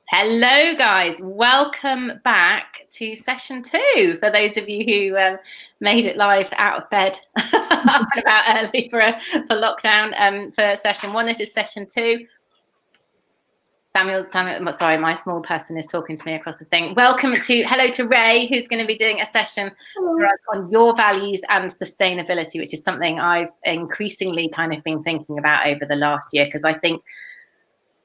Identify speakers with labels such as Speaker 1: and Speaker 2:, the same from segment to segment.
Speaker 1: Hello guys, welcome back to session 2 for those of you who made it live out of bed up and about early for lockdown. For session 1, this is session 2. Samuel, sorry, my small person is talking to me across the thing. Hello to Rae, who's going to be doing a session for us on your values and sustainability, which is something I've increasingly kind of been thinking about over the last year, because I think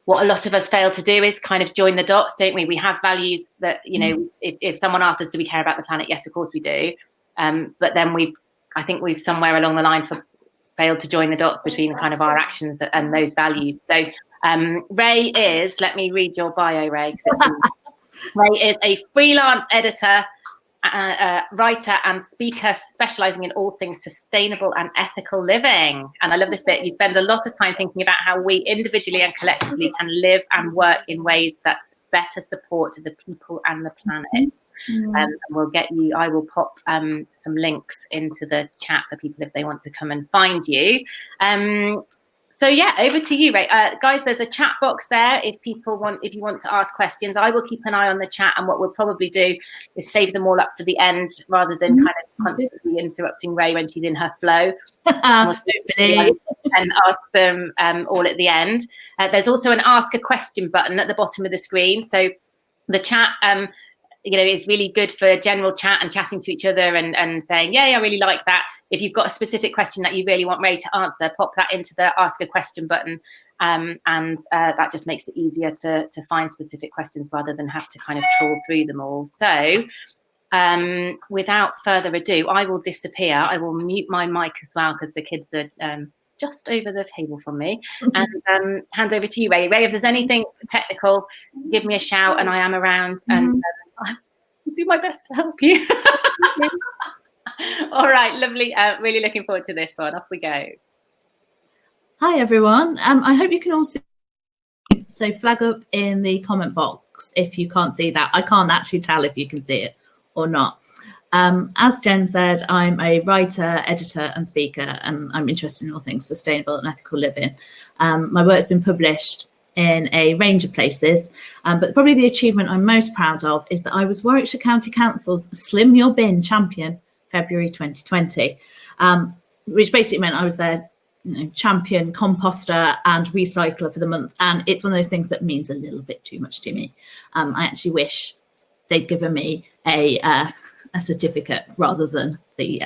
Speaker 1: what a lot of us fail to do is kind of join the dots, don't we? We have values that, you know, if someone asked us, do we care about the planet? Yes, of course we do. But then I think we've somewhere along the line failed to join the dots between kind of our actions and those values. So Rae is, let me read your bio, Rae. Rae is a freelance editor, writer and speaker specialising in all things sustainable and ethical living. And I love this bit. You spend a lot of time thinking about how we individually and collectively can live and work in ways that better support the people and the planet. And I will pop some links into the chat for people if they want to come and find you. So yeah, over to you, Rae. Guys, there's a chat box there if you want to ask questions. I will keep an eye on the chat, and what we'll probably do is save them all up for the end rather than kind of constantly interrupting Rae when she's in her flow. And ask them all at the end. There's also an ask a question button at the bottom of the screen. So the chat is really good for general chat and chatting to each other and saying, yeah, I really like that. If you've got a specific question that you really want Rae to answer, pop that into the ask a question button. And that just makes it easier to find specific questions rather than have to kind of trawl through them all. So without further ado, I will disappear. I will mute my mic as well because the kids are just over the table from me. And hand over to you, Rae. Rae, if there's anything technical, give me a shout and I am around. And I'll do my best to help you. All right, lovely. Really looking forward to this one. Off we go.
Speaker 2: Hi, everyone. I hope you can all see. So flag up in the comment box if you can't see that. I can't actually tell if you can see it or not. As Jen said, I'm a writer, editor and speaker, and I'm interested in all things sustainable and ethical living. My work's been published in a range of places, but probably the achievement I'm most proud of is that I was Warwickshire County Council's Slim Your Bin champion February 2020, which basically meant I was their champion composter and recycler for the month. And it's one of those things that means a little bit too much to me. I actually wish they'd given me a certificate rather than the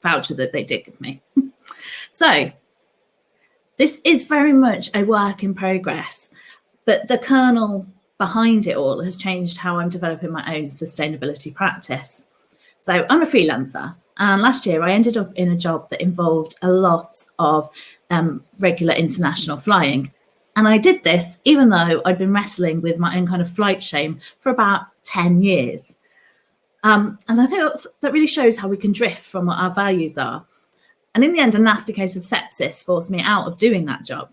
Speaker 2: voucher that they did give me. So this is very much a work in progress, but the kernel behind it all has changed how I'm developing my own sustainability practice. So I'm a freelancer, and last year I ended up in a job that involved a lot of regular international flying. And I did this even though I'd been wrestling with my own kind of flight shame for about 10 years. And I think that really shows how we can drift from what our values are. And in the end, a nasty case of sepsis forced me out of doing that job.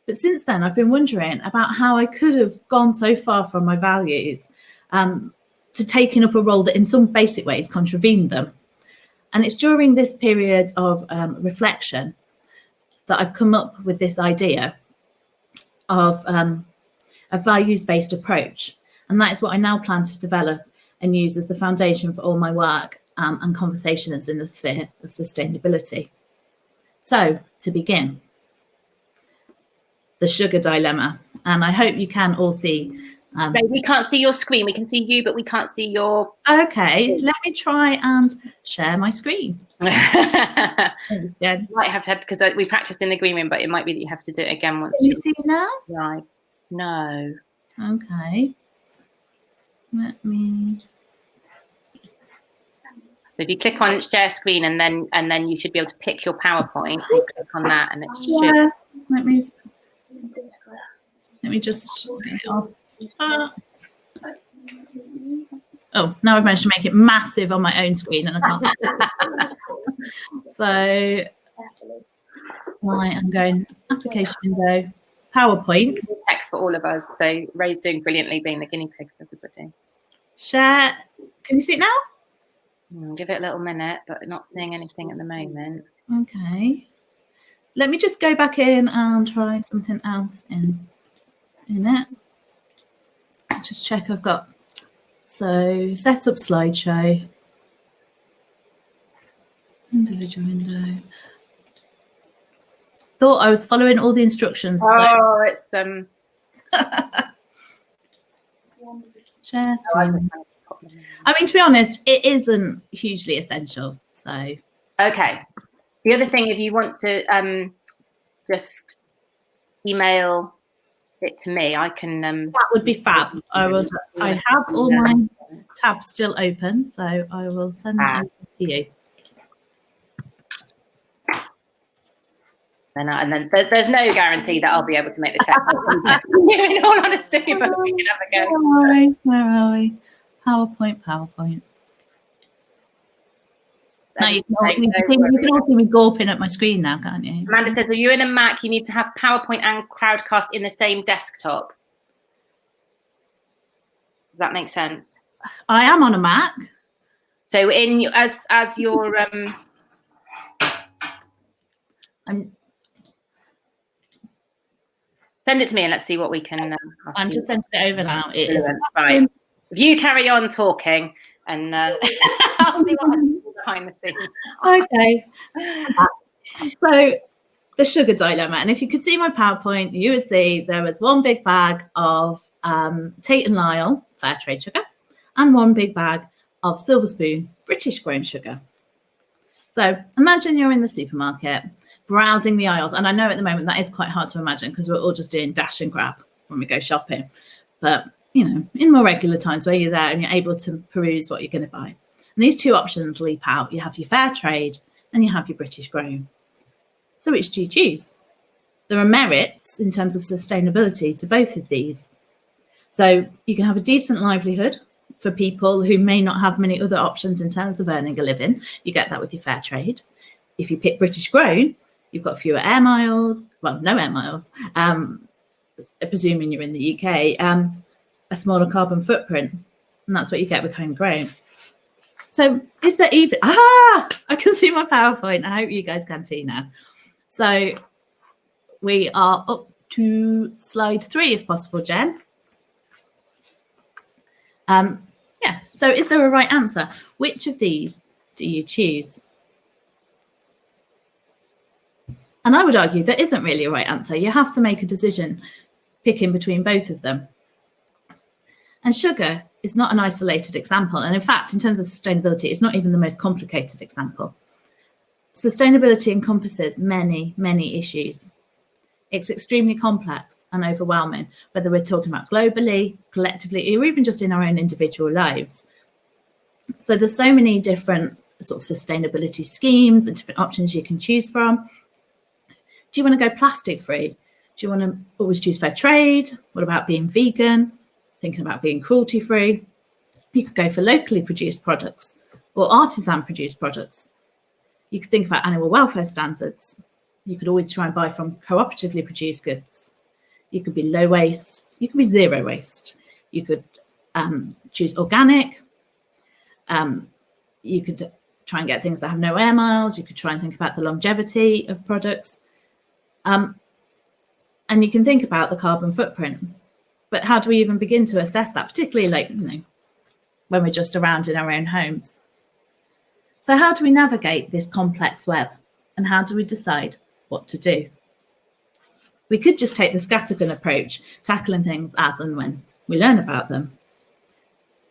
Speaker 2: But since then, I've been wondering about how I could have gone so far from my values to taking up a role that in some basic ways contravened them. And it's during this period of reflection that I've come up with this idea of a values-based approach. And that is what I now plan to develop and use as the foundation for all my work and conversations in the sphere of sustainability. So, to begin, the sugar dilemma. And I hope you can all see.
Speaker 1: Rae, we can't see your screen. We can see you, but we can't see your...
Speaker 2: Okay, let me try and share my screen.
Speaker 1: Yeah. You might have to, because we practiced in the green room, but it might be that you have to do it again once.
Speaker 2: Can you see now?
Speaker 1: Right. No.
Speaker 2: Okay. Let me...
Speaker 1: So if you click on share screen and then you should be able to pick your PowerPoint and click on that, and it should.
Speaker 2: Yeah. Let me just get it off. Oh, now I've managed to make it massive on my own screen and I can't see it. So I'm going application window, PowerPoint.
Speaker 1: Tech for all of us. So Rae's doing brilliantly being the guinea pig for everybody.
Speaker 2: Share. Can you see it now?
Speaker 1: Give it a little minute, but not seeing anything at the moment.
Speaker 2: Okay. Let me just go back in and try something else in it. just check I've got. So set up slideshow. Individual window. Thought I was following all the instructions.
Speaker 1: Oh, it's
Speaker 2: share screen. I mean, to be honest, it isn't hugely essential. So
Speaker 1: okay. The other thing, if you want to just email it to me, I can.
Speaker 2: That would be fab. I will. I have all my tabs still open, so I will send that over to you.
Speaker 1: And then there's no guarantee that I'll be able to make the text. In all honesty, but we can have a go.
Speaker 2: Where are we? PowerPoint. Now you can all see me gawping at my screen now, can't you?
Speaker 1: Amanda says, are you in a Mac? You need to have PowerPoint and Crowdcast in the same desktop. Does that make sense?
Speaker 2: I am on a Mac.
Speaker 1: So as your send it to me and let's see what we can.
Speaker 2: I'm just sending it over now. It is
Speaker 1: right. If you carry on talking, and I'll see what happens behind the scenes.
Speaker 2: Okay. So the sugar dilemma, and if you could see my PowerPoint, you would see there was one big bag of Tate and Lyle fair trade sugar, and one big bag of Silver Spoon British grown sugar. So imagine you're in the supermarket browsing the aisles, and I know at the moment that is quite hard to imagine because we're all just doing dash and grab when we go shopping, but you know, in more regular times where you're there and you're able to peruse what you're going to buy, and these two options leap out. You have your fair trade and you have your British grown. So which do you choose? There are merits in terms of sustainability to both of these. So you can have a decent livelihood for people who may not have many other options in terms of earning a living. You get that with your fair trade. If you pick British grown, you've got fewer air miles, well, no air miles, presuming you're in the UK, a smaller carbon footprint. And that's what you get with homegrown. So is there even, I can see my PowerPoint. I hope you guys can too now. So we are up to slide 3, if possible, Jen. Yeah, so is there a right answer? Which of these do you choose? And I would argue there isn't really a right answer. You have to make a decision picking between both of them. And sugar is not an isolated example. And in fact, in terms of sustainability, it's not even the most complicated example. Sustainability encompasses many, many issues. It's extremely complex and overwhelming, whether we're talking about globally, collectively, or even just in our own individual lives. So there's so many different sort of sustainability schemes and different options you can choose from. Do you want to go plastic free? Do you want to always choose fair trade? What about being vegan? Thinking about being cruelty free? You could go for locally produced products or artisan produced products. You could think about animal welfare standards. You could always try and buy from cooperatively produced goods. You could be low waste. You could be zero waste. You could choose organic. You could try and get things that have no air miles. You could try and think about the longevity of products. And you can think about the carbon footprint. But how do we even begin to assess that, particularly like, you know, when we're just around in our own homes? So how do we navigate this complex web? And how do we decide what to do? We could just take the scattergun approach, tackling things as and when we learn about them.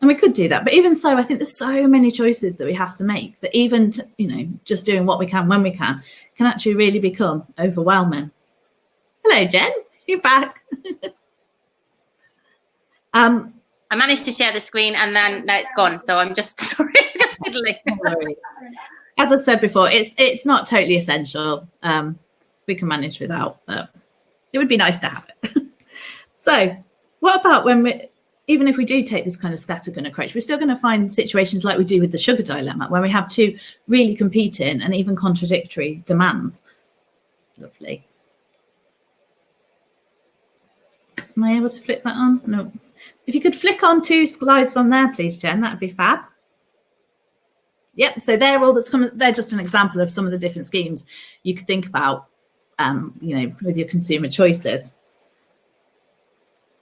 Speaker 2: And we could do that. But even so, I think there's so many choices that we have to make that even, you know, just doing what we can when we can actually really become overwhelming. Hello, Jen. You're back.
Speaker 1: I managed to share the screen and then now it's gone. So I'm just sorry, just fiddling.
Speaker 2: As I said before, it's not totally essential. We can manage without, but it would be nice to have it. So what about when even if we do take this kind of scattergun approach, we're still going to find situations like we do with the sugar dilemma, where we have two really competing and even contradictory demands. Lovely. Am I able to flick that on? No. If you could flick on 2 slides from there, please, Jen, that would be fab. Yep, so they're all that's coming. They're just an example of some of the different schemes you could think about, you know, with your consumer choices.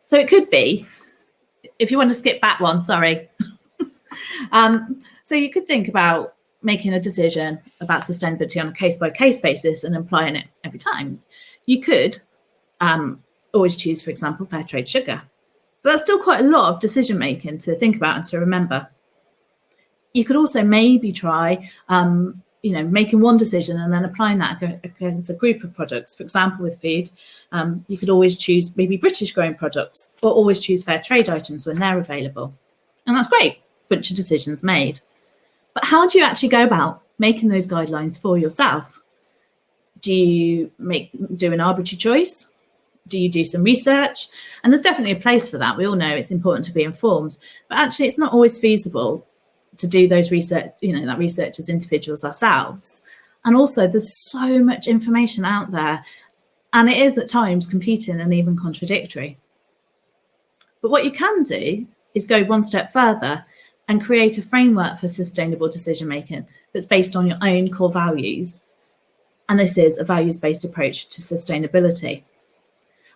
Speaker 2: So it could be if you want to skip back one, sorry. So you could think about making a decision about sustainability on a case-by-case basis and applying it every time. You could always choose, for example, fair trade sugar. So that's still quite a lot of decision making to think about and to remember. You could also maybe try, making one decision and then applying that against a group of products. For example, with food, you could always choose maybe British grown products, or always choose fair trade items when they're available. And that's great, bunch of decisions made. But how do you actually go about making those guidelines for yourself? Do you do an arbitrary choice? Do you do some research? And there's definitely a place for that. We all know it's important to be informed, but actually it's not always feasible to do those research, that research as individuals ourselves. And also there's so much information out there, and it is at times competing and even contradictory. But what you can do is go one step further and create a framework for sustainable decision making that's based on your own core values. And this is a values-based approach to sustainability.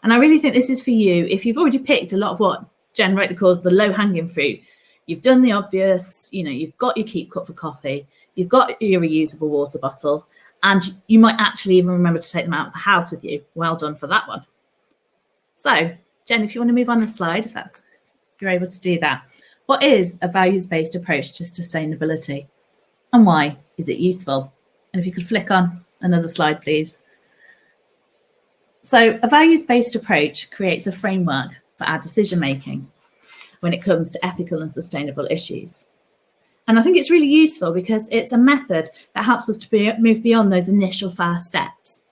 Speaker 2: And I really think this is for you if you've already picked a lot of what Jen rightly calls the low-hanging fruit. You've done the obvious, you've got your Keep Cup for coffee, you've got your reusable water bottle, and you might actually even remember to take them out of the house with you. Well done for that one. So, Jen, if you want to move on the slide, if you're able to do that. What is a values-based approach to sustainability, and why is it useful? And if you could flick on another slide, please. So a values-based approach creates a framework for our decision-making when it comes to ethical and sustainable issues. And I think it's really useful because it's a method that helps us to move beyond those initial first steps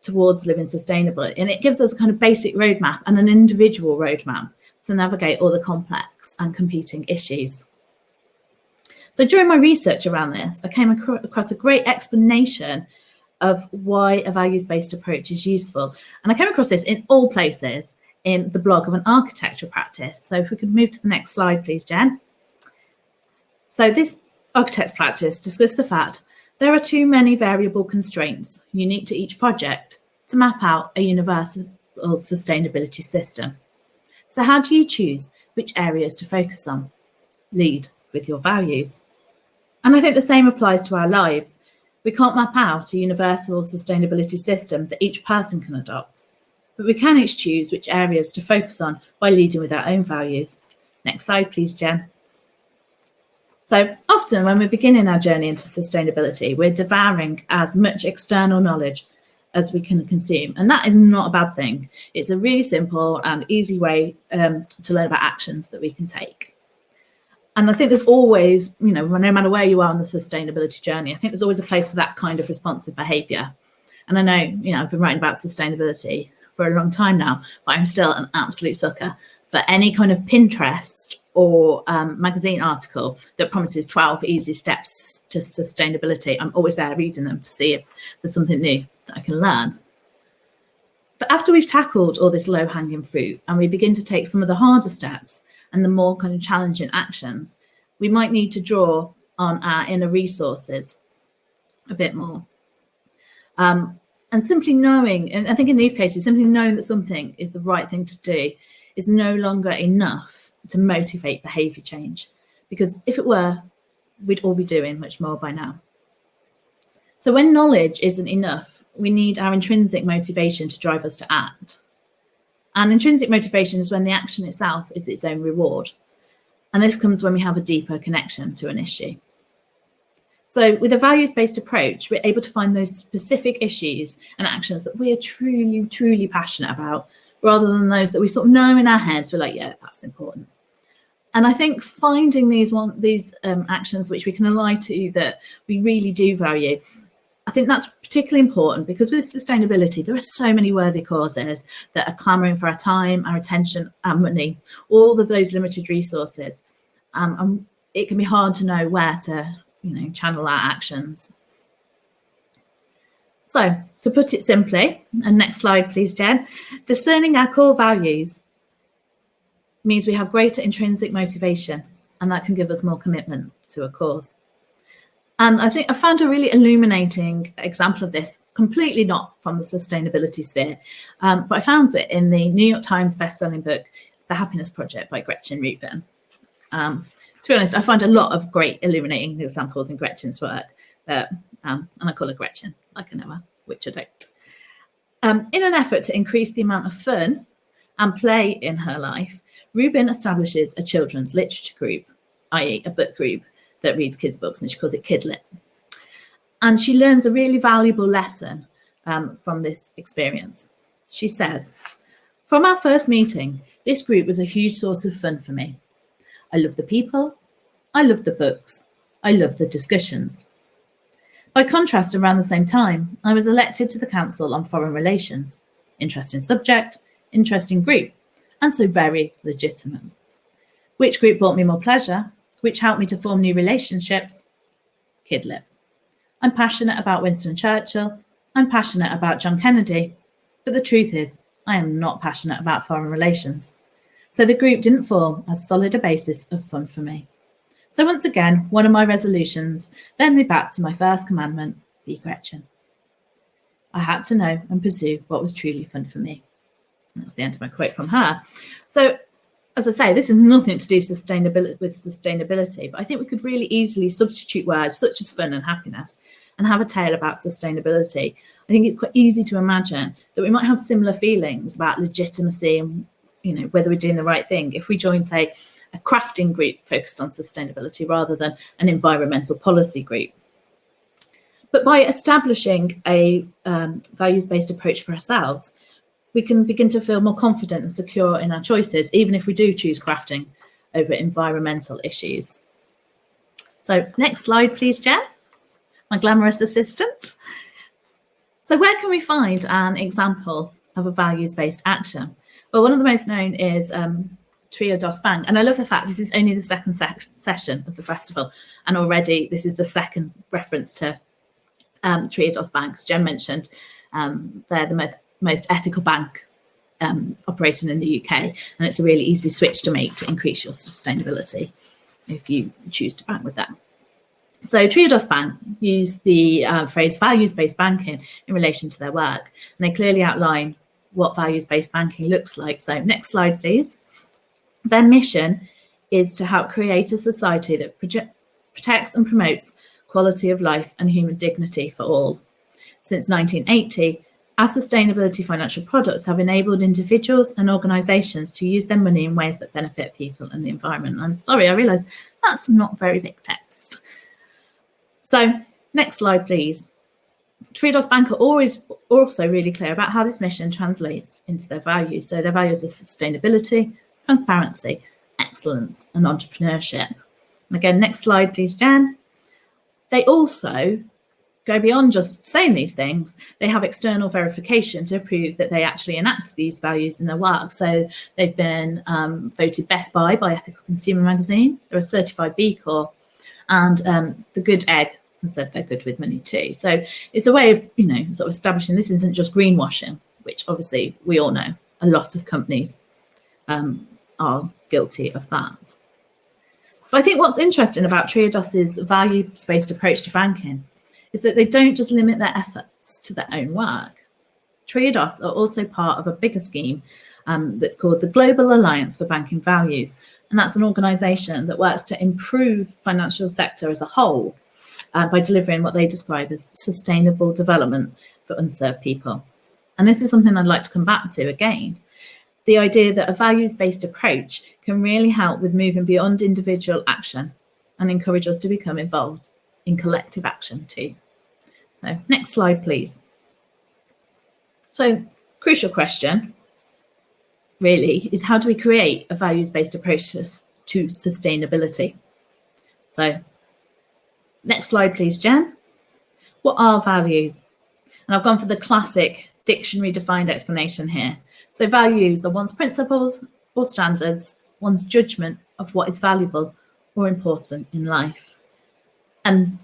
Speaker 2: towards living sustainable. And it gives us a kind of basic roadmap and an individual roadmap to navigate all the complex and competing issues. So during my research around this, I came across a great explanation of why a values-based approach is useful. And I came across this in all places in the blog of an architectural practice. So if we could move to the next slide, please, Jen. So this architect's practice discussed the fact there are too many variable constraints unique to each project to map out a universal sustainability system. So how do you choose which areas to focus on? Lead with your values. And I think the same applies to our lives. We can't map out a universal sustainability system that each person can adopt, but we can each choose which areas to focus on by leading with our own values. Next slide, please, Jen. So often when we're beginning our journey into sustainability, we're devouring as much external knowledge as we can consume. And that is not a bad thing. It's a really simple and easy way to learn about actions that we can take. And I think there's always, no matter where you are on the sustainability journey, I think there's always a place for that kind of responsive behaviour. And I know, I've been writing about sustainability for a long time now, but I'm still an absolute sucker for any kind of Pinterest or magazine article that promises 12 easy steps to sustainability. I'm always there reading them to see if there's something new that I can learn. But after we've tackled all this low-hanging fruit and we begin to take some of the harder steps and the more kind of challenging actions, we might need to draw on our inner resources a bit more. And simply knowing, and I think in these cases, simply knowing that something is the right thing to do is no longer enough to motivate behaviour change, because if it were, we'd all be doing much more by now. So when knowledge isn't enough, we need our intrinsic motivation to drive us to act. And intrinsic motivation is when the action itself is its own reward. And this comes when we have a deeper connection to an issue. So with a values-based approach, we're able to find those specific issues and actions that we are truly, truly passionate about, rather than those that we sort of know in our heads. We're like, yeah, that's important. And I think finding these actions which we can ally to that we really do value, I think that's particularly important, because with sustainability, there are so many worthy causes that are clamouring for our time, our attention, our money, all of those limited resources. And it can be hard to know where to, channel our actions. So to put it simply, and next slide, please, Jen, discerning our core values means we have greater intrinsic motivation, and that can give us more commitment to a cause. And I think I found a really illuminating example of this, completely not from the sustainability sphere, but I found it in the New York Times bestselling book, The Happiness Project by Gretchen Rubin. To be honest, I find a lot of great illuminating examples in Gretchen's work, and I call her Gretchen, like I know her, which I don't. In an effort to increase the amount of fun and play in her life, Rubin establishes a children's literature group, i.e. a book group that reads kids' books, and she calls it Kidlit. And she learns a really valuable lesson from this experience. She says, "From our first meeting, this group was a huge source of fun for me. I love the people, I love the books, I love the discussions. By contrast, around the same time, I was elected to the Council on Foreign Relations. Interesting subject, interesting group, and so very legitimate. Which group brought me more pleasure? Which helped me to form new relationships? Kidlit. I'm passionate about Winston Churchill. I'm passionate about John Kennedy. But the truth is, I am not passionate about foreign relations. So the group didn't form as solid a basis of fun for me. So once again, one of my resolutions led me back to my first commandment, be Gretchen. I had to know and pursue what was truly fun for me." And that's the end of my quote from her. So, as I say, this is nothing to do with sustainability, but I think we could really easily substitute words such as fun and happiness and have a tale about sustainability. I think it's quite easy to imagine that we might have similar feelings about legitimacy and, whether we're doing the right thing if we join, say, a crafting group focused on sustainability rather than an environmental policy group. But by establishing a values-based approach for ourselves, we can begin to feel more confident and secure in our choices, even if we do choose crafting over environmental issues. So next slide, please, Jen, my glamorous assistant. So where can we find an example of a values-based action? Well, one of the most known is Triodos Bank. And I love the fact this is only the second session of the festival. And already this is the second reference to Triodos Bank. As Jen mentioned, they're the most ethical bank operating in the UK. And it's a really easy switch to make to increase your sustainability if you choose to bank with them. So Triodos Bank use the phrase values-based banking in relation to their work. And they clearly outline what values-based banking looks like. So next slide, please. Their mission is to help create a society that protects and promotes quality of life and human dignity for all. Since 1980, our sustainability financial products have enabled individuals and organisations to use their money in ways that benefit people and the environment. I'm sorry, I realise that's not very big text. So next slide, please. Triodos Bank are always also really clear about how this mission translates into their values. So their values are sustainability, transparency, excellence, and entrepreneurship. And again, next slide, please, Jan. They also go beyond just saying these things. They have external verification to prove that they actually enact these values in their work. So they've been voted Best Buy Ethical Consumer Magazine. They're a certified B Corp, and the Good Egg has said they're good with money too. So it's a way of, sort of establishing this isn't just greenwashing, which obviously we all know a lot of companies are guilty of that. But I think what's interesting about Triodos's values-based approach to banking is that they don't just limit their efforts to their own work. Triodos are also part of a bigger scheme that's called the Global Alliance for Banking Values. And that's an organisation that works to improve financial sector as a whole by delivering what they describe as sustainable development for unserved people. And this is something I'd like to come back to again. The idea that a values-based approach can really help with moving beyond individual action and encourage us to become involved in collective action too. So next slide, please. So crucial question really is, how do we create a values-based approach to sustainability? So next slide, please, Jen. What are values? And I've gone for the classic dictionary defined explanation here. So values are one's principles or standards, one's judgment of what is valuable or important in life. And,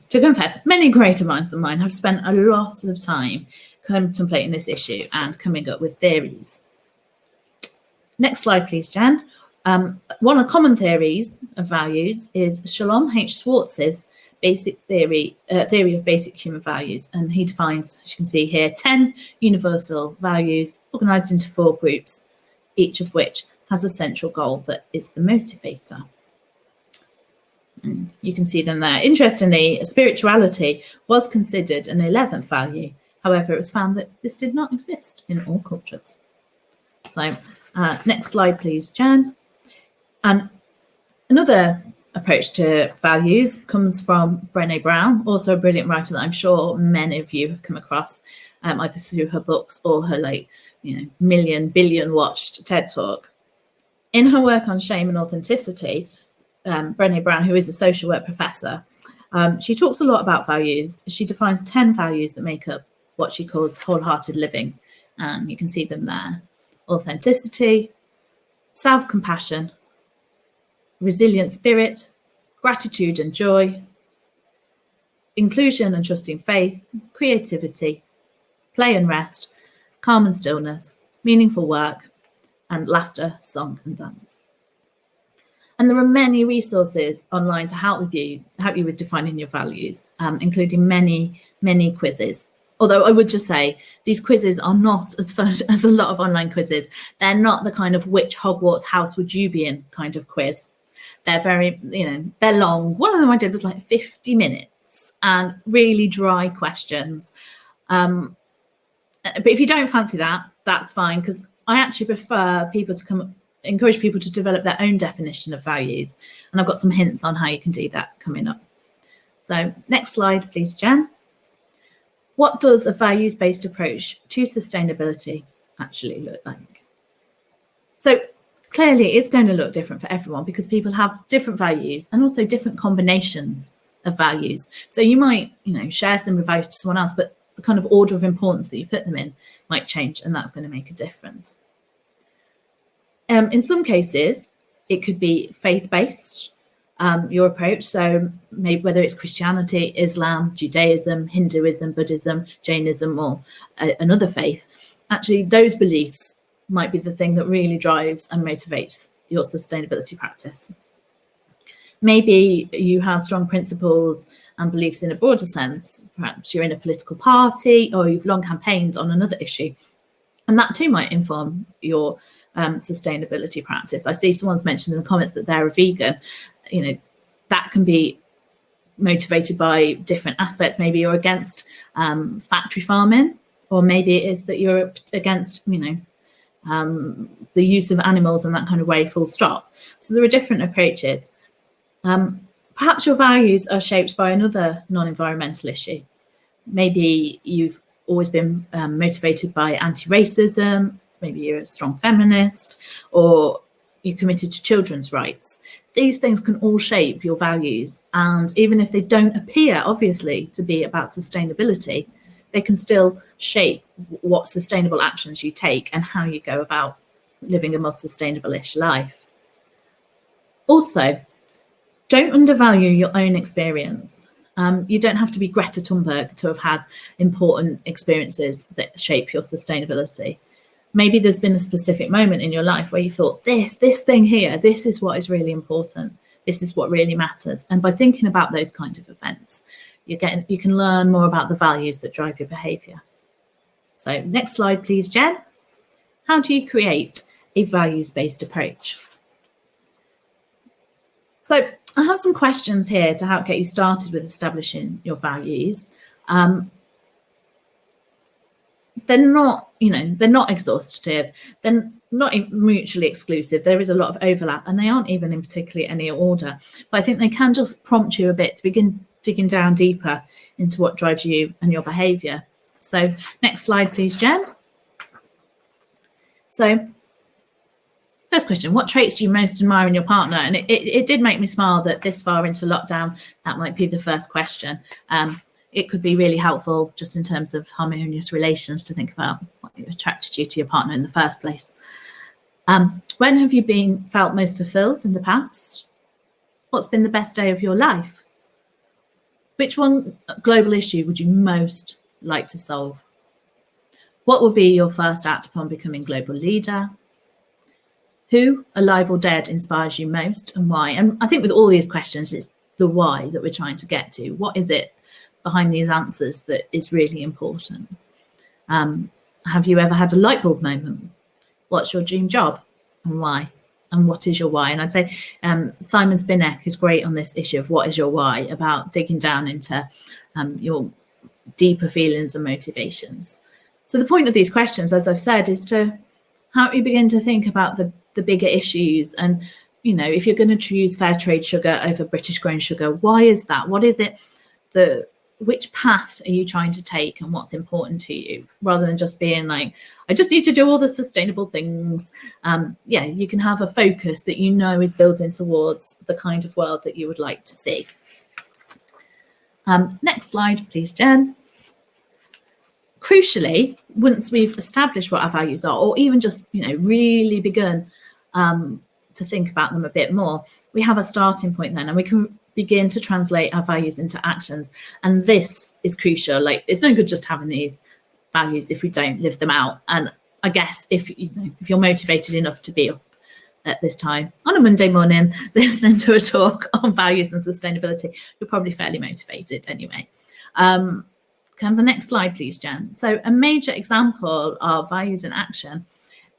Speaker 2: to confess, many greater minds than mine have spent a lot of time contemplating this issue and coming up with theories. Next slide, please, Jan. One of the common theories of values is Shalom H. Schwartz's basic theory of basic human values. And he defines, as you can see here, 10 universal values organized into 4 groups, each of which has a central goal that is the motivator. And you can see them there. Interestingly, spirituality was considered an 11th value. However, it was found that this did not exist in all cultures. So next slide, please, Jan. And another approach to values comes from Brené Brown, also a brilliant writer that I'm sure many of you have come across, either through her books or her million, billion watched TED Talk. In her work on shame and authenticity, Brené Brown, who is a social work professor, she talks a lot about values. She defines 10 values that make up what she calls wholehearted living. You can see them there. Authenticity, self-compassion, resilient spirit, gratitude and joy, inclusion and trusting faith, creativity, play and rest, calm and stillness, meaningful work, and laughter, song and dance. And there are many resources online to help you with defining your values, including many quizzes. Although I would just say these quizzes are not as fun as a lot of online quizzes. They're not the kind of which Hogwarts house would you be in kind of quiz. They're very, they're long. One of them I did was like 50 minutes and really dry questions. But if you don't fancy that, that's fine, because I actually prefer encourage people to develop their own definition of values. And I've got some hints on how you can do that coming up. So next slide, please, Jan. What does a values-based approach to sustainability actually look like? So clearly it's going to look different for everyone because people have different values and also different combinations of values. So you might, share similar values to someone else, but the kind of order of importance that you put them in might change, and that's going to make a difference. In some cases, it could be faith-based, your approach. So maybe whether it's Christianity, Islam, Judaism, Hinduism, Buddhism, Jainism, or another faith, actually those beliefs might be the thing that really drives and motivates your sustainability practice. Maybe you have strong principles and beliefs in a broader sense. Perhaps you're in a political party or you've long campaigned on another issue. And that too might inform your sustainability practice. I see someone's mentioned in the comments that they're a vegan. That can be motivated by different aspects. Maybe you're against factory farming, or maybe it is that you're against, the use of animals in that kind of way, full stop. So there are different approaches. Perhaps your values are shaped by another non-environmental issue. Maybe you've always been motivated by anti-racism. Maybe you're a strong feminist, or you're committed to children's rights. These things can all shape your values. And even if they don't appear, obviously, to be about sustainability, they can still shape what sustainable actions you take and how you go about living a more sustainable-ish life. Also, don't undervalue your own experience. You don't have to be Greta Thunberg to have had important experiences that shape your sustainability. Maybe there's been a specific moment in your life where you thought, this thing here, this is what is really important. This is what really matters. And by thinking about those kinds of events, you can learn more about the values that drive your behaviour. So next slide, please, Jen. How do you create a values-based approach? So I have some questions here to help get you started with establishing your values. They're not exhaustive. They're not mutually exclusive. There is a lot of overlap, and they aren't even in particularly any order. But I think they can just prompt you a bit to begin digging down deeper into what drives you and your behaviour. So next slide, please, Jen. So first question, what traits do you most admire in your partner? And it did make me smile that this far into lockdown, that might be the first question. It could be really helpful just in terms of harmonious relations to think about what attracted you to your partner in the first place. When have you felt most fulfilled in the past? What's been the best day of your life? Which one global issue would you most like to solve? What will be your first act upon becoming global leader? Who, alive or dead, inspires you most and why? And I think with all these questions, it's the why that we're trying to get to. What is it behind these answers that is really important? Have you ever had a light bulb moment? What's your dream job and why? and what is your why? And I'd say Simon Spinek is great on this issue of what is your why, about digging down into your deeper feelings and motivations. So the point of these questions, as I've said, is to help you begin to think about the bigger issues. And, you know, if you're going to choose fair trade sugar over British grown sugar, why is that? What is it? Which path are you trying to take, and what's important to you, rather than just being like, I just need to do all the sustainable things. Yeah, you can have a focus that you know is building towards the kind of world that you would like to see. Next slide, please, Jen. Crucially, once we've established what our values are, or even just, you know, really begun to think about them a bit more, we have a starting point then, and we can begin to translate our values into actions. And this is crucial. Like, it's no good just having these values if we don't live them out. And I guess if you're motivated enough to be up at this time on a Monday morning listening to a talk on values and sustainability, you're probably fairly motivated anyway. Can I have the next slide, please, Jen? So a major example of values in action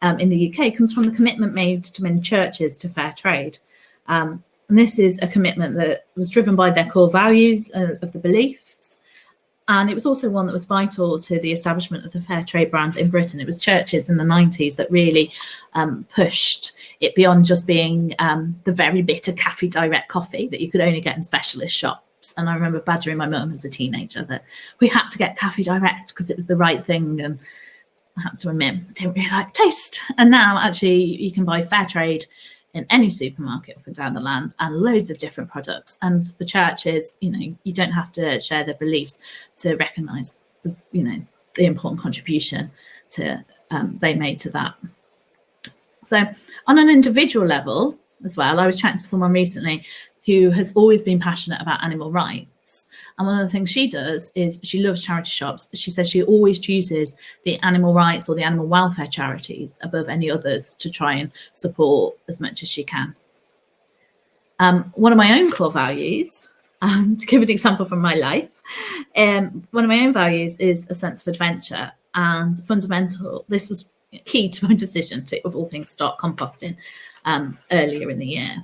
Speaker 2: in the UK comes from the commitment made to many churches to fair trade. And this is a commitment that was driven by their core values of the beliefs. And it was also one that was vital to the establishment of the fair trade brand in Britain. It was churches in the 90s that really pushed it beyond just being the very bitter Cafe Direct coffee that you could only get in specialist shops. And I remember badgering my mum as a teenager that we had to get Cafe Direct because it was the right thing. And I had to admit, I didn't really like the taste. And now actually you can buy fair trade in any supermarket up and down the land, and loads of different products. And the churches, you know, you don't have to share their beliefs to recognise the, you know, the important contribution to they made to that. So on an individual level as well, I was chatting to someone recently who has always been passionate about animal rights. And one of the things she does is she loves charity shops. She says she always chooses the animal rights or the animal welfare charities above any others to try and support as much as she can. One of my own core values, to give an example from my life, one of my own values is a sense of adventure, and fundamental. This was key to my decision to, of all things, start composting earlier in the year.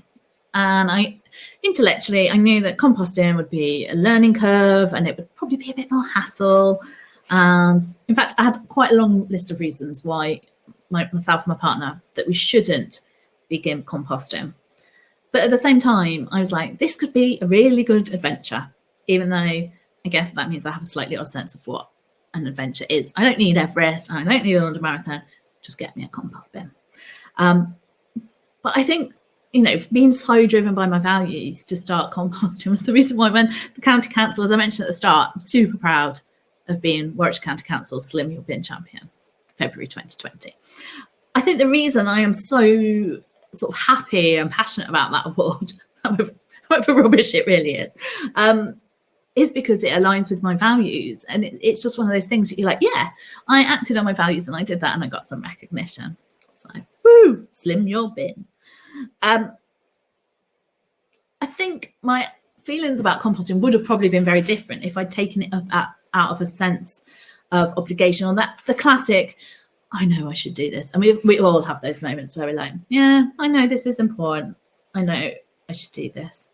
Speaker 2: And intellectually, I knew that composting would be a learning curve and it would probably be a bit more hassle. And in fact, I had quite a long list of reasons why myself and my partner that we shouldn't begin composting. But at the same time, I was like, this could be a really good adventure, even though I guess that means I have a slightly odd sense of what an adventure is. I don't need Everest, I don't need a London Marathon, just get me a compost bin. But I think, you know, being so driven by my values to start composting was the reason why when the county council, as I mentioned at the start, I'm super proud of being Warwickshire County Council's Slim Your Bin champion, February 2020. I think the reason I am so sort of happy and passionate about that award, however rubbish it really is because it aligns with my values. And it's just one of those things that you're like, yeah, I acted on my values and I did that and I got some recognition. So, woo, Slim Your Bin. I think my feelings about composting would have probably been very different if I'd taken it up out of a sense of obligation, or that the classic, I know I should do this. And we all have those moments where we're like, yeah, I know this is important. I know I should do this.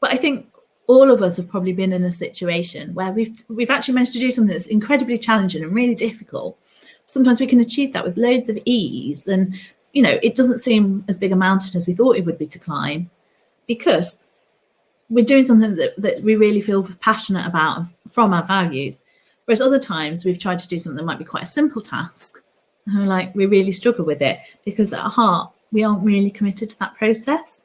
Speaker 2: But I think all of us have probably been in a situation where we've actually managed to do something that's incredibly challenging and really difficult. Sometimes we can achieve that with loads of ease, and you know, it doesn't seem as big a mountain as we thought it would be to climb, because we're doing something that we really feel passionate about from our values. Whereas other times we've tried to do something that might be quite a simple task, and we're like, we really struggle with it because at heart we aren't really committed to that process.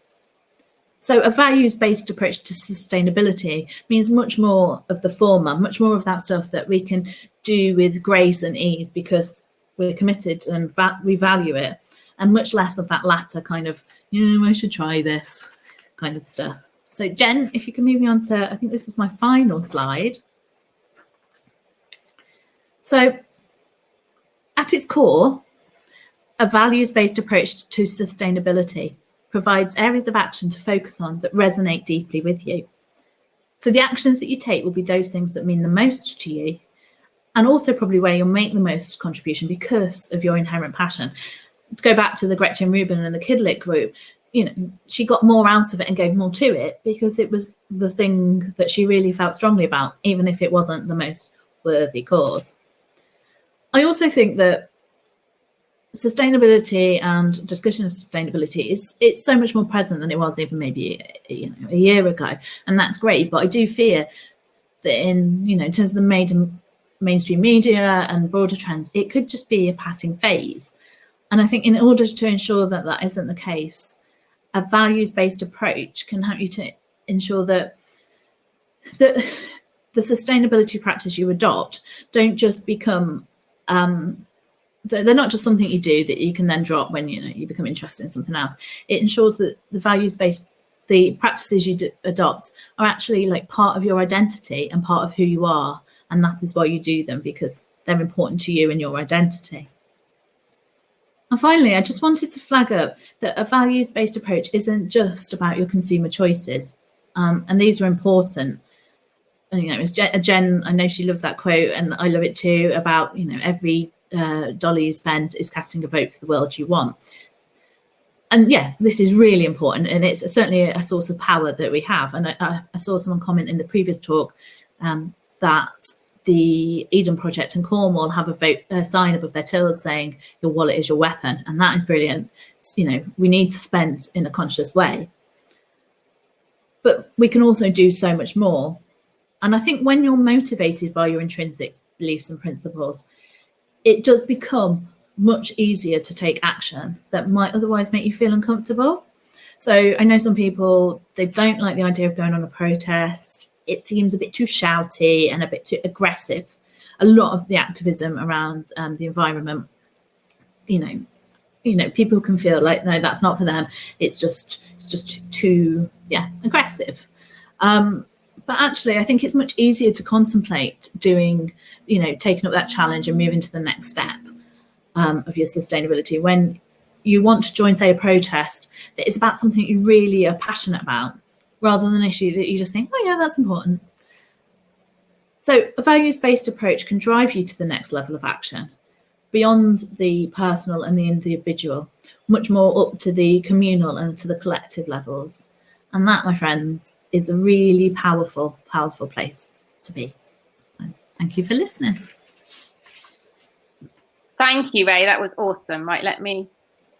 Speaker 2: So a values-based approach to sustainability means much more of the former, much more of that stuff that we can do with grace and ease because we're committed and we value it, and much less of that latter kind of, I should try this kind of stuff. So Jen, if you can move me on to, I think this is my final slide. So at its core, a values-based approach to sustainability provides areas of action to focus on that resonate deeply with you. So the actions that you take will be those things that mean the most to you, and also probably where you'll make the most contribution because of your inherent passion. to go back to the Gretchen Rubin and the Kidlit group, you know, she got more out of it and gave more to it because it was the thing that she really felt strongly about, even if it wasn't the most worthy cause. I also think that sustainability and discussion of sustainability it's so much more present than it was even maybe a year ago, and that's great. But I do fear that in terms of the mainstream media and broader trends, it could just be a passing phase. And I think in order to ensure that that isn't the case, a values-based approach can help you to ensure that the sustainability practice you adopt don't just become they're not just something you do that you can then drop when you become interested in something else. It ensures that the practices you adopt are actually like part of your identity and part of who you are, and that is why you do them, because they're important to you and your identity. And finally, I just wanted to flag up that a values-based approach isn't just about your consumer choices, and these are important. And, it's Jen, I know she loves that quote, and I love it too, about every dollar you spend is casting a vote for the world you want. And yeah, this is really important, and it's certainly a source of power that we have. And I saw someone comment in the previous talk that the Eden Project in Cornwall have a sign above their tills saying your wallet is your weapon, and that is brilliant. We need to spend in a conscious way, but we can also do so much more. And I think when you're motivated by your intrinsic beliefs and principles, it does become much easier to take action that might otherwise make you feel uncomfortable. So I know some people, they don't like the idea of going on a protest. It seems a bit too shouty and a bit too aggressive. A lot of the activism around the environment, people can feel like, no, that's not for them. It's just too aggressive. But actually, I think it's much easier to contemplate doing, taking up that challenge and moving to the next step of your sustainability when you want to join, say, a protest that is about something you really are passionate about, rather than an issue that you just think, oh yeah, that's important. So a values-based approach can drive you to the next level of action, beyond the personal and the individual, much more up to the communal and to the collective levels. And that, my friends, is a really powerful, powerful place to be. So thank you for listening.
Speaker 1: Thank you, Rae. That was awesome. Right, let me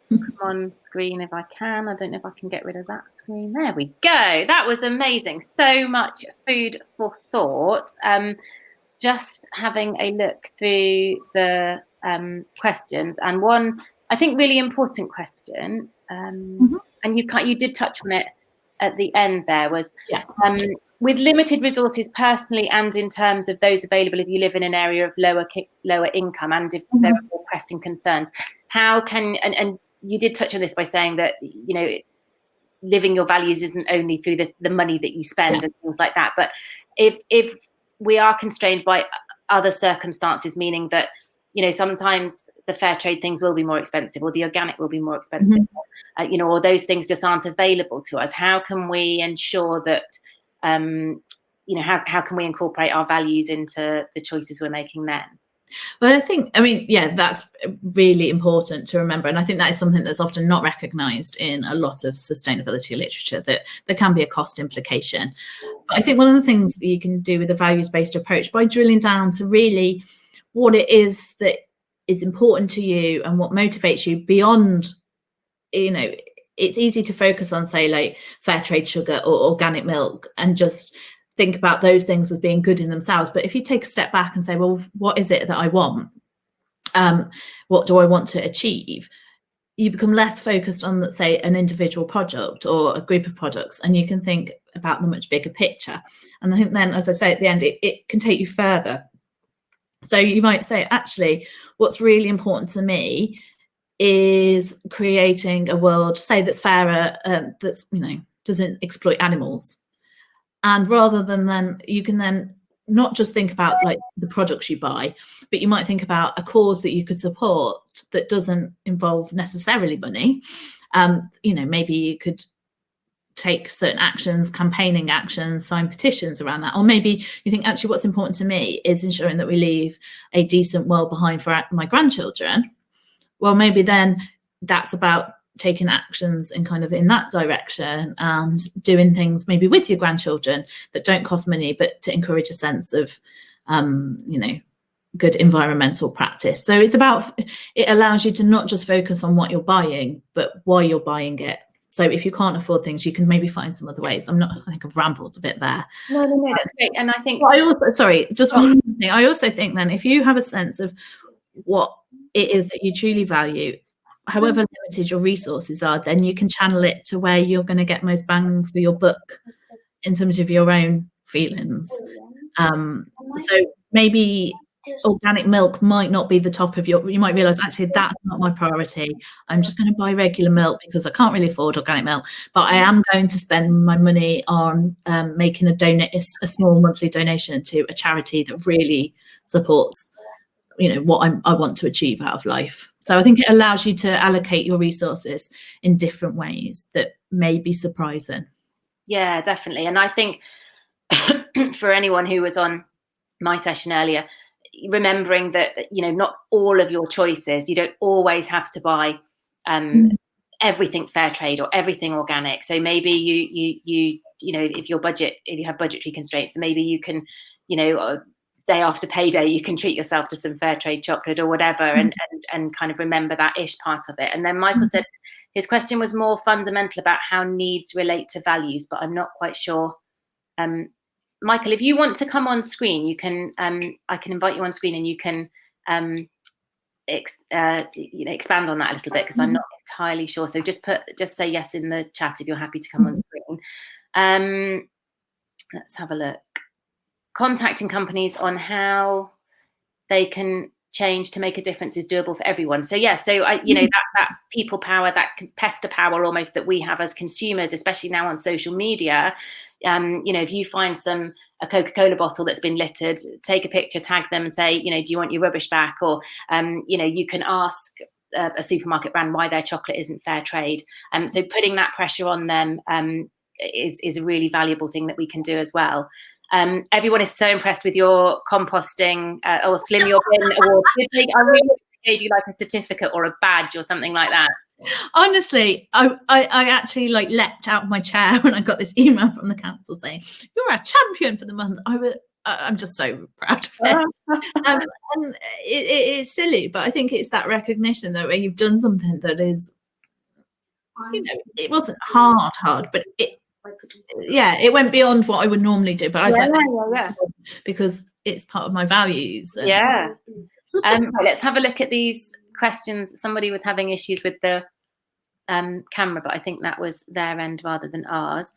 Speaker 1: come on screen if I can. I don't know if I can get rid of that screen. There we go. That was amazing. So much food for thought. Just having a look through the questions, and one, I think, really important question, and you did touch on it at the end there, was with limited resources personally and in terms of those available if you live in an area of lower income and if there are more pressing concerns, how can, and you did touch on this by saying that living your values isn't only through the money that you spend and things like that, but if we are constrained by other circumstances, meaning that sometimes the fair trade things will be more expensive, or the organic will be more expensive, or those things just aren't available to us, how can we ensure that how can we incorporate our values into the choices we're making then?
Speaker 2: Well, that's really important to remember. And I think that is something that's often not recognised in a lot of sustainability literature, that there can be a cost implication. But I think one of the things you can do with a values-based approach, by drilling down to really what it is that is important to you and what motivates you beyond, it's easy to focus on, say, like fair trade sugar or organic milk and just think about those things as being good in themselves. But if you take a step back and say, well, what is it that I want? What do I want to achieve? You become less focused on, let's say, an individual product or a group of products, and you can think about the much bigger picture. And I think then, as I say at the end, it can take you further. So you might say, actually, what's really important to me is creating a world, say, that's fairer, that's doesn't exploit animals. And rather than then, you can then not just think about like the products you buy, but you might think about a cause that you could support that doesn't involve necessarily money. Maybe you could take certain actions, campaigning actions, sign petitions around that. Or maybe you think, actually, what's important to me is ensuring that we leave a decent world behind for my grandchildren. Well, maybe then that's about taking actions and kind of in that direction and doing things maybe with your grandchildren that don't cost money, but to encourage a sense of, good environmental practice. So it's about, it allows you to not just focus on what you're buying, but why you're buying it. So if you can't afford things, you can maybe find some other ways. I think I've rambled a bit there.
Speaker 1: No, that's great. And I think
Speaker 2: one thing. I also think then if you have a sense of what it is that you truly value, however limited your resources are, then you can channel it to where you're going to get most bang for your buck in terms of your own feelings. So maybe organic milk might not be the top of you might realize actually that's not my priority. I'm just going to buy regular milk because I can't really afford organic milk, but I am going to spend my money on making a small monthly donation to a charity that really supports what I want to achieve out of life. So I think it allows you to allocate your resources in different ways that may be surprising.
Speaker 1: Yeah, definitely. And I think for anyone who was on my session earlier, remembering that not all of your choices, you don't always have to buy everything fair trade or everything organic. So maybe you if you have budgetary constraints, so maybe you can day after payday you can treat yourself to some fair trade chocolate or whatever, and kind of remember that ish part of it. And then Michael said his question was more fundamental about how needs relate to values, but I'm not quite sure. Michael, if you want to come on screen, you can. I can invite you on screen, and you can expand on that a little bit, because I'm not entirely sure. So just say yes in the chat if you're happy to come on screen. Let's have a look. Contacting companies on how they can change to make a difference is doable for everyone. So yeah, so that people power, that pester power almost that we have as consumers, especially now on social media. If you find a Coca-Cola bottle that's been littered, take a picture, tag them and say, do you want your rubbish back? Or, you can ask a supermarket brand why their chocolate isn't fair trade. So putting that pressure on them is a really valuable thing that we can do as well. Everyone is so impressed with your composting or Slim Your Bin award. I really gave you like a certificate or a badge or something like that.
Speaker 2: Honestly, I actually leapt out of my chair when I got this email from the council saying you're a champion for the month. I'm just so proud of it. And it is silly, but I think it's that recognition that when you've done something that is, it wasn't hard, but it went beyond what I would normally do. But I was because it's part of my values.
Speaker 1: Right, let's have a look at these questions. Somebody was having issues with the camera, but I think that was their end rather than ours.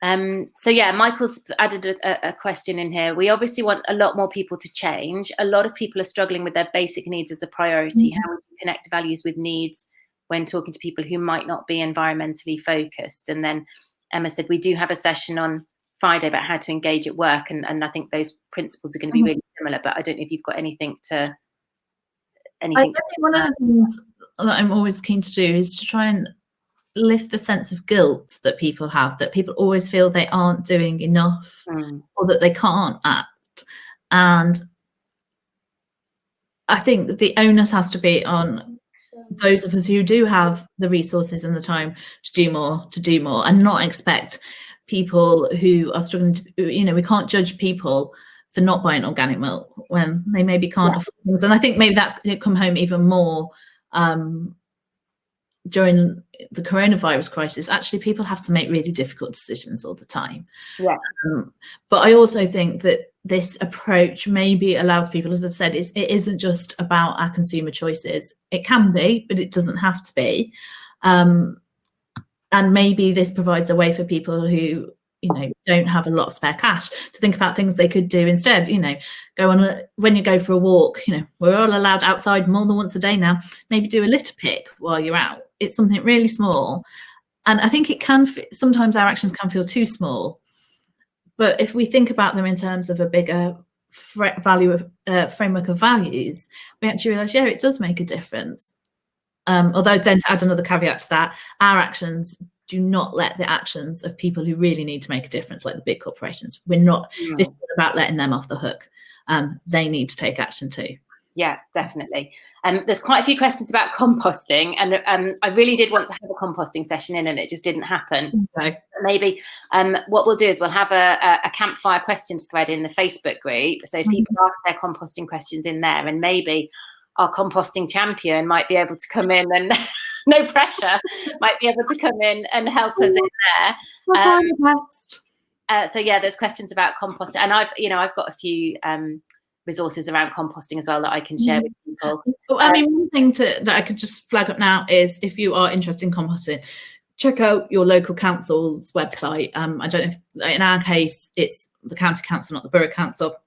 Speaker 1: So yeah, Michael's added a question in here. We obviously want a lot more people to change. A lot of people are struggling with their basic needs as a priority. How would you connect values with needs when talking to people who might not be environmentally focused? And then Emma said, we do have a session on Friday about how to engage at work. And I think those principles are going to be really similar, but I don't know if you've got anything to...
Speaker 2: I think one of the things that I'm always keen to do is to try and lift the sense of guilt that people have, that people always feel they aren't doing enough or that they can't act. And I think the onus has to be on those of us who do have the resources and the time to do more and not expect people who are struggling to, we can't judge people for not buying organic milk when they maybe can't afford things. And I think maybe that's going to come home even more during the coronavirus crisis. Actually, people have to make really difficult decisions all the time. But I also think that this approach maybe allows people, as I've said, it isn't just about our consumer choices. It can be, but it doesn't have to be. And maybe this provides a way for people who don't have a lot of spare cash to think about things they could do instead. Go on when you go for a walk, we're all allowed outside more than once a day now. Maybe do a litter pick while you're out. It's something really small. And I think it can, sometimes our actions can feel too small. But if we think about them in terms of a bigger framework of values, we actually realize, it does make a difference. Although then to add another caveat to that, our actions do not let the actions of people who really need to make a difference, like the big corporations. We're not, this is about letting them off the hook. They need to take action too.
Speaker 1: Yeah, definitely. There's quite a few questions about composting, and I really did want to have a composting session in, and it just didn't happen.
Speaker 2: Okay.
Speaker 1: Maybe what we'll do is we'll have a campfire questions thread in the Facebook group. So if people ask their composting questions in there, and maybe our composting champion might be able to come in and no pressure, might be able to come in and help us in there. So yeah, there's questions about composting, and I've got a few resources around composting as well that I can share with people.
Speaker 2: I mean, one thing that I could just flag up now is, if you are interested in composting, check out your local council's website. I don't know if, in our case, it's the county council, not the borough council.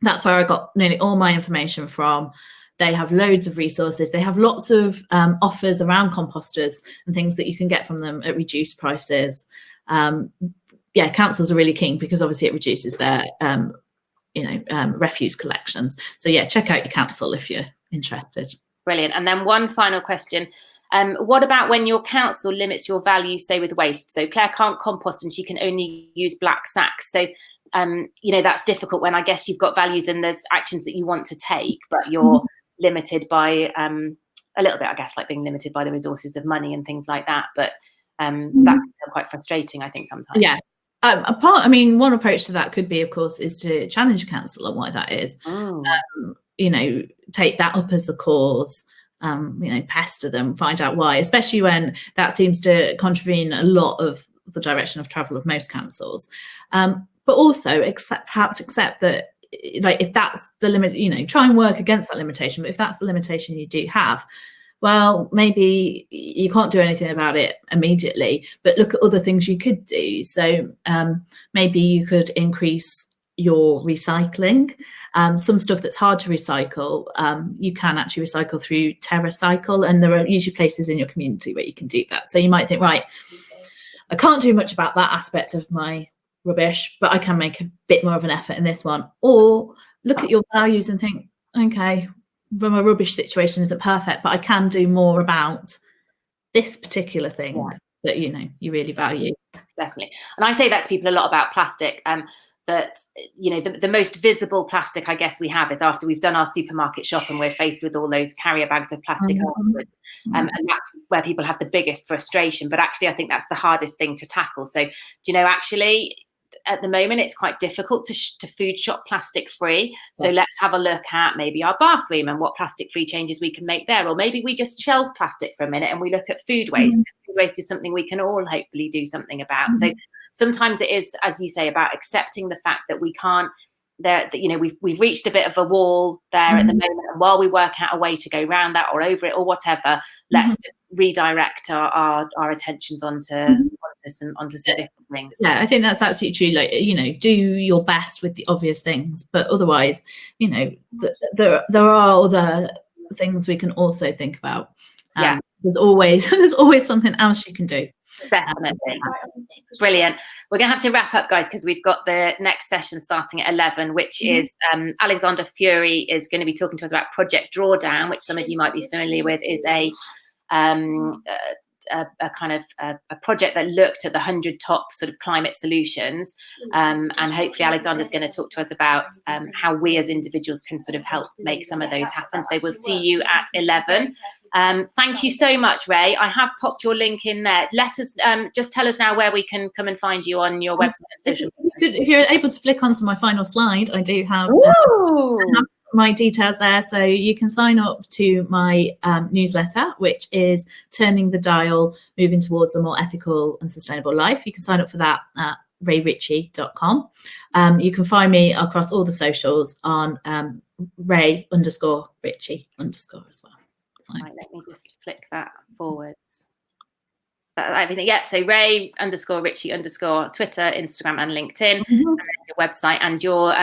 Speaker 2: That's where I got nearly all my information from. They have loads of resources. They have lots of offers around composters and things that you can get from them at reduced prices. Yeah, councils are really keen, because obviously it reduces their refuse collections. So yeah, check out your council if you're interested.
Speaker 1: Brilliant. And then one final question. What about when your council limits your value, say with waste? So Claire can't compost and she can only use black sacks. So, that's difficult when I guess you've got values and there's actions that you want to take, but you're limited by a little bit, I guess, like being limited by the resources of money and things like that. But that's quite frustrating, I think, sometimes.
Speaker 2: Yeah. One approach to that could be, of course, is to challenge council on why that is. Take that up as a cause, pester them, find out why, especially when that seems to contravene a lot of the direction of travel of most councils. But also accept that, if that's the limit, try and work against that limitation. But if that's the limitation you do have, well, maybe you can't do anything about it immediately, but look at other things you could do. So maybe you could increase your recycling. Some stuff that's hard to recycle, you can actually recycle through TerraCycle, and there are usually places in your community where you can do that. So you might think, right, I can't do much about that aspect of my rubbish, but I can make a bit more of an effort in this one. Or look at your values and think, okay, my rubbish situation isn't perfect, but I can do more about this particular thing that you really value.
Speaker 1: Definitely. And I say that to people a lot about plastic. That the most visible plastic, I guess, we have is after we've done our supermarket shop and we're faced with all those carrier bags of plastic afterwards. And that's where people have the biggest frustration. But actually, I think that's the hardest thing to tackle. So, actually, at the moment, it's quite difficult to food shop plastic free. So let's have a look at maybe our bathroom and what plastic free changes we can make there. Or maybe we just shelve plastic for a minute and we look at food waste. Food waste is something we can all hopefully do something about. So sometimes it is, as you say, about accepting the fact that we can't, that we've reached a bit of a wall there at the moment, and while we work out a way to go around that or over it or whatever, let's just redirect our attentions onto some different things.
Speaker 2: Yeah, I think that's absolutely true. Do your best with the obvious things, but otherwise, there are other things we can also think about. There's always something else you can do.
Speaker 1: Definitely. Brilliant. We're going to have to wrap up, guys, because we've got the next session starting at 11, which is Alexander Fury is going to be talking to us about Project Drawdown, which some of you might be familiar with, is a kind of a project that looked at the 100 top sort of climate solutions, and hopefully Alexander's going to talk to us about how we as individuals can sort of help make some of those happen. So we'll see you at 11. Thank you so much, Rae. I have popped your link in there. Let us just tell us now where we can come and find you on your website and social media.
Speaker 2: If you're able to flick onto my final slide, I do have my details there. So you can sign up to my newsletter, which is Turning the Dial, Moving Towards a More Ethical and Sustainable Life. You can sign up for that at raeritchie.com. You can find me across all the socials on Rae_Ritchie_ as well.
Speaker 1: Right, let me just flick that forwards. Everything, so Rae_Ritchie_ Twitter, Instagram, and LinkedIn, and then your website and your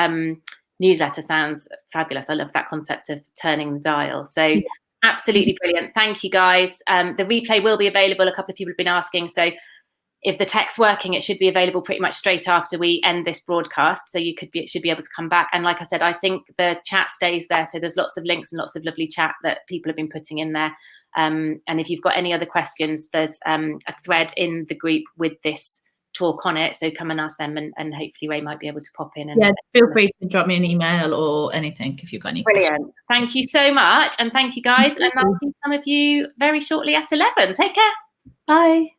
Speaker 1: newsletter sounds fabulous. I love that concept of turning the dial. So absolutely brilliant. Thank you, guys. The replay will be available. A couple of people have been asking, so if the tech's working, it should be available pretty much straight after we end this broadcast. So should be able to come back. And like I said, I think the chat stays there. So there's lots of links and lots of lovely chat that people have been putting in there. And if you've got any other questions, there's a thread in the group with this talk on it. So come and ask them, and hopefully Rae might be able to pop in. And
Speaker 2: yeah, feel free to drop me an email or anything if you've got any
Speaker 1: brilliant
Speaker 2: questions.
Speaker 1: Thank you so much, and thank you guys, and I'll see some of you very shortly at 11. Take care.
Speaker 2: Bye.